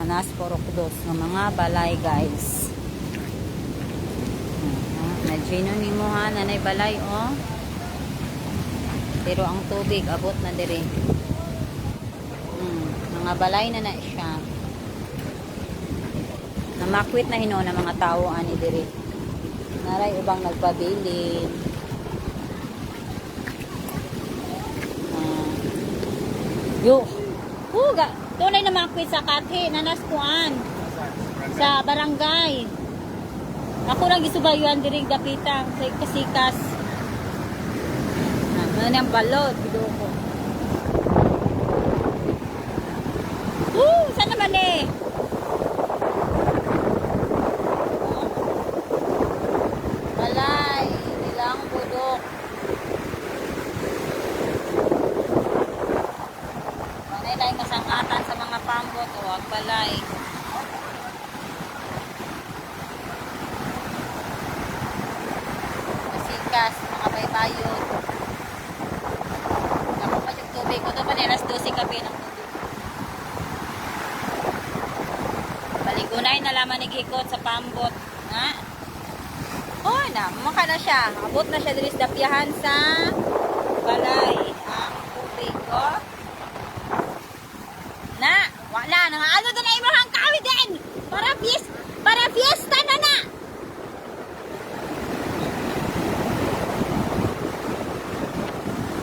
Nas porokdos ng mga balay guys. Medyo ni mo ha nanay balay oh. Pero ang tubig abot na dire. Mga balay na na siya. Namakwit na hino ng mga tao ani dire. Naray ubang nagpabilin. Yo. Huga, tunay na makwit sa kathe nanas kuan sa barangay. Ako lang gisubayuan diri dapita sa kasikas. Ano ang balot bido ko. Saan naman eh? Balay, nilang budok. Manay lang masangatan sa mga pambot o wag balay. Kasikas, mga baybayon. Ako pa yung tubig ko. Ito pa nilas 12 kape ng tubig. Baligunay na laman naghikot sa pambot. Ha? Oh, na. Maka na siya. Abot na siya dilis dapyahan sa balay. Ang tubig ko. Na. Wala. Ano doon na imahang kawid din. Para fiesta na na.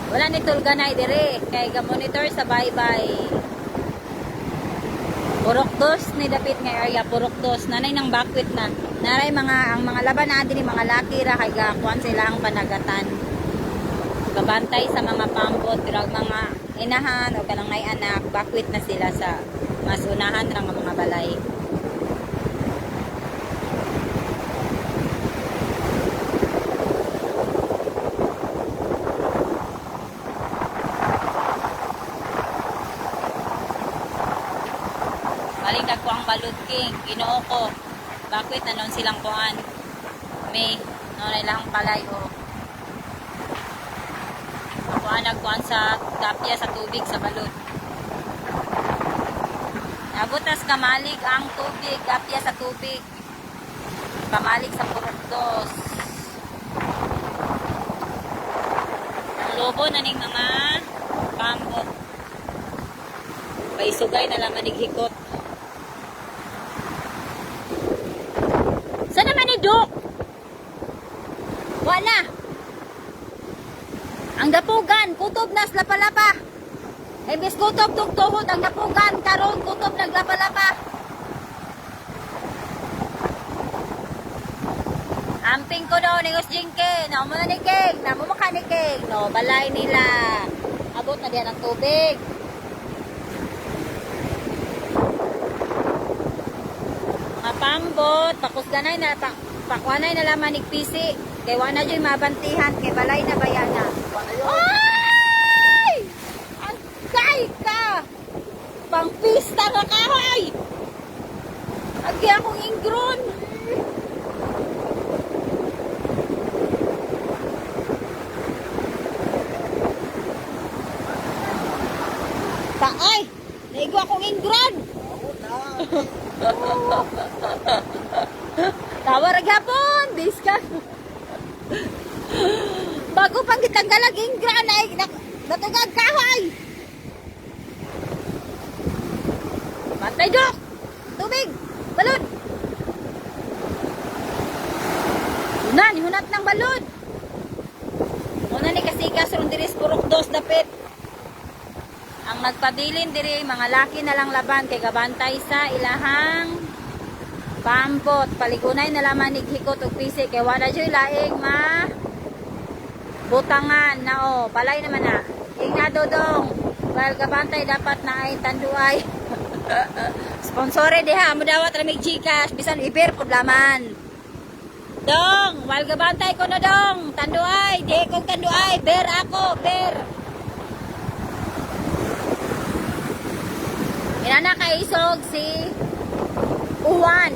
Wala ni tulganay dire kay ga-monitor sa baybay. Purokdos ni dapit nga area purokdos nanay nang bakwit na. Naray ang mga laban na diri mga laki ra kay gakuan sila ang panagatan. Kabantay sa mga pambot pero mga inahan o kanang nay anak bakwit na sila sa mas unahan ra nga mga balay. Balik ko ang balud king, ginoo ko. Bakit nanon silang kuan? May noon lang palay o. Kuan nagkuan sa tapya sa tubig sa balud. Nabutas kamalig ang tubig, tapya sa tubig. Kamalig sa purokdos. Ang lobo na ning mga pambot. Paisugay na lang manighikot. Saan naman ni Dok? Wala. Ang dapugan, kutob nas lapalapa. Ibis kutob tugtuhod ang dapugan, karon kutob naglapalapa. Amping ko daw ni Usjingke, na mo na ni King, na mo ni King. No, balay nila. Abot na diyan ang tubig. Pambot, pakusganay na, pakwanay na laman nigpisi. Kaya wala dyan mabantihan, kay balay na bayana. Ay! Agay ka! Pangpista ka kahoy! Agi akong ingron! Taay! Naigo akong ingron! Tawar gapon, diskan. Bago pang gitanggalag ingran ay natugag kahoy. Patay Dok. Tubig, balod. Hunat ng balod. Una ni kasikas ron diris purokdos dapit. Ang nagpabilin diri mga laki na lang laban kay gabantay sa ilahang pambot. Paligunay na laman nighikot og pisi kay wala joy laing ma butangan na o. Balay naman na. Inga dodong. While gabantay dapat na ay tanduay. Sponsore diha mo dawat ra mig Gcash bisan iber pud laman. Dong, while gabantay ko no dong. Tanduay, di ko tanduay, ber ako, ber. Inana kay isog si Uwan.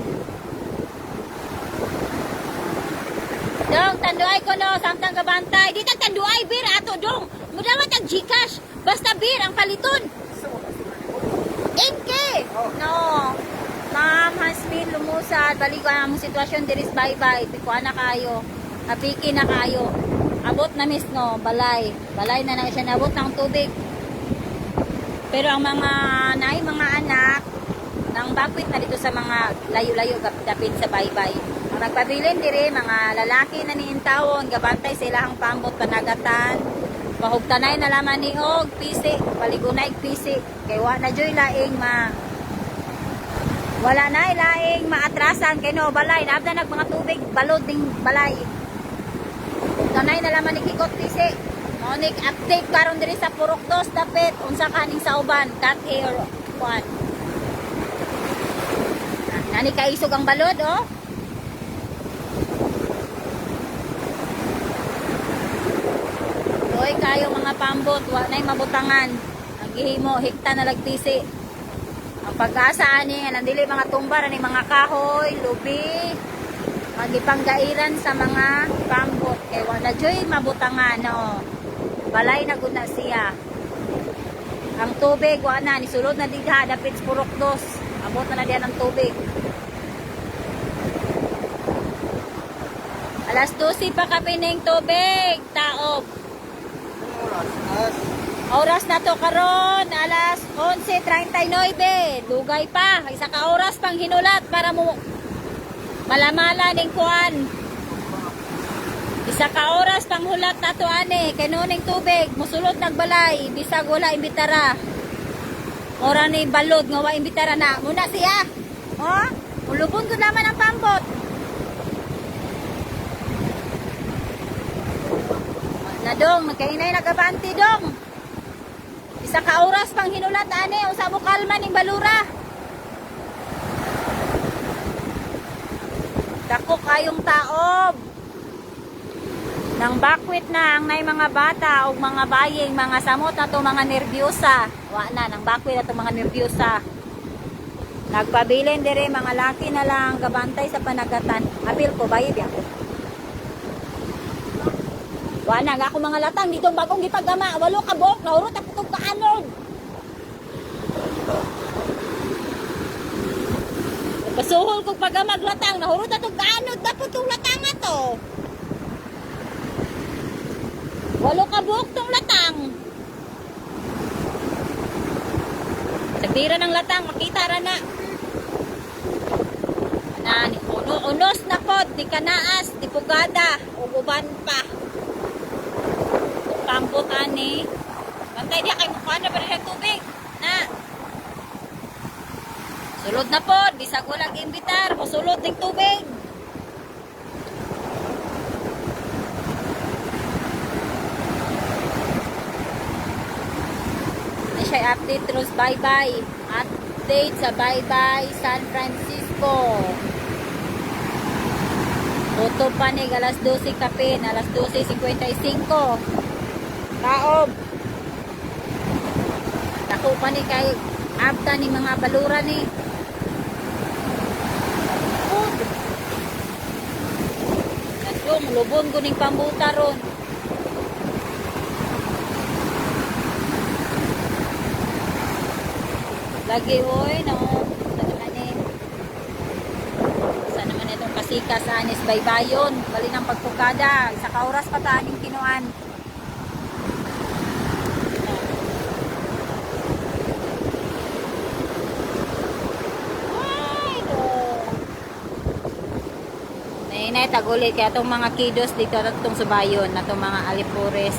Dong, tanduay ko no, samtang gabantay. Di tag tanduay, bir, ato dong. Mudawat ang Gcash. Basta bir, ang paliton. Inke. No. usad balik ang sitwasyon diri sa baybay, pikuan na kayo. Apiki na kayo. Abot na mismo balay. Balay na siya nabot ng tubig. Pero ang mga mga anak nang bakwit na dito sa mga layo-layo dapit sa baybay. Ang nagpabilin diri mga lalaki na niintawon, gabantay sa ilahang pambot panagatan. Mahugtanay na laman ni og pisi, paligunay pisi. Kay wa na joy laing wala na laing maatrasan kay no balay nabda nag mga tubig balod ding balay. Hugtanay na laman ni kikot pisi. Monik update karon diri sa Purok 2 dapit unsa kaning sa uban cat hair one. Nani kaisog ang balod oh. Hoy kayo mga pambot, wa nay mabutangan. Ang gihimo hikta na lagpisi. Ang pag-asa ani nga nandili mga tumbar ani mga kahoy, lubi, magipanggairan sa mga pambot kay wa na joy mabutangan no. Balay na gud na siya. Ang tubig wa na ni sulod na digha dapit sa Purok 2. Abot na diyan ang tubig. Alas 12 pa kapining tubig, taob. Oras na to karon, alas 11:39. Dugay pa, isa ka oras pang hinulat para mo malamala ning kuan. Isa ka oras pang hulat na to ani, kay nuning tubig, musulod nagbalay, bisag wala imbitara. Ora ni balod nga wa imbitara na, muna siya. Oh, ulubon ko naman ang pambot. Na dong, nagkainay nagabanti dong. Isa ka oras pang hinulat ani, usa mo kalma ning balura. Dako kayong taob. Nang bakwit na ang nay mga bata o mga baying, mga samot na to mga nervyosa. Wa na, nang bakwit na to mga nervyosa. Nagpabilin dire mga laki na lang, gabantay sa panagatan. Apil ko, bayid yan. Wa na, ako mga latang, dito bagong gipagama. Walo ka buhok, nahurot ako itong kaanod. Pasuhol kong pagamag latang, nahurot na itong kaanod. Dapat itong latang na to. Walo ka buhok tong latang. Sagdira ng latang, makita ra na. Nani, unos na pod, di kanaas, di pugada, uguban pa. Pambot ani. Bantay dia kay mukha na ba rin tubig. Na. Sulod na pod, bisag walang imbitar, musulod ng tubig. Siya update terus bye-bye. Update sa bye-bye San Francisco. Boto panig alas 12 kapin, alas 12:55. Taob. Dako pa ni kay abta ni mga balura ni. Nadong lubon ko ning pambuta ron. Lagi oy no. Sa naman itong kasika sa anis baybayon, bali ng pagpukada, isa ka oras pa taaning kinuan. Nay tagulit kaya itong mga kidos dito itong subayon na itong mga alipores.